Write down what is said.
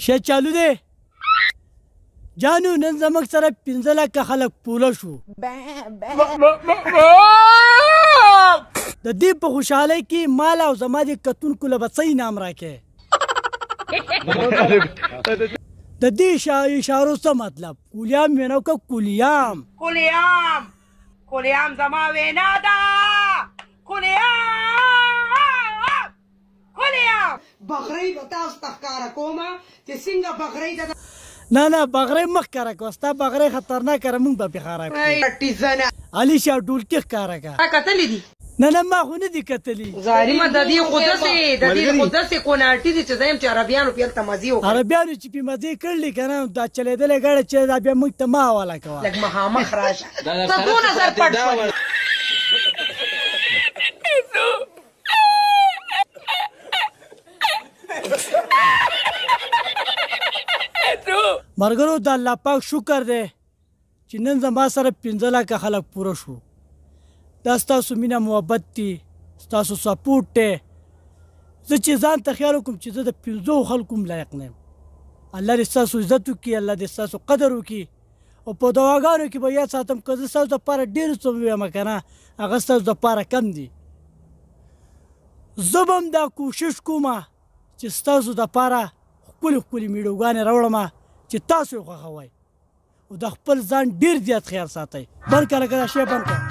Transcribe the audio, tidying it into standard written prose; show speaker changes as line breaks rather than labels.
شی چالو دی جانو نن زموږ سره 15 لکه خلک پوله شو د دې په خوشحالۍ کې مال او زما د کتونکو له به څه انعام راکې د دې اشارو څه مطلب کولیام وینا که کولیام
کولیام زما وینا ده کولیام بغرۍ به تاسو ته ښکاره کومه چې څنګه بغرۍ ده
نه بغرۍ مه ښکاره کوه ستا بغرۍ خطرناکه ده موږ به پرې خراب کړو علي شاه ډولکي ښکاره کړه
کتلې دي
نه ما خو نه دي کتلي
ظالمه د دې خو داسې کوناټي دي چې زه یم چې عربیانو پې هلته مزې وکړې
عربیانو چې پې مزې کړلې که نه دا چلېدلې ګاډه چې دا بیا موږ ته مه حواله کوه
لږ مخامخ راشه ته 2000 پټ شوې
ملګرو د الله پاک شکر دی چې نن زما سره 15 لکه خلک پوره شو دا ستاسو مینه محبت دی ستاسو سپورټ دی زه چې ځان ته خیال وکړم چې زه د 15 خلکو هم لایق نه یم الله دې ستاسو عزت وکړي الله دې ستاسو قدر وکړي او په دعاګانو کې به یاد ساتم که زه ستاسو دپاره ډېر څه ووایم که نه هغه ستاسو دپاره کم دي زه به هم دا کوشش کوم چې ستاسو دپاره ښکلې ویډیوګانې راوړم چې تاسو یې خوښوئ او د خپل ځان ډېر زیات خیال ساتئ بند کړه لکه دا شی بند کړه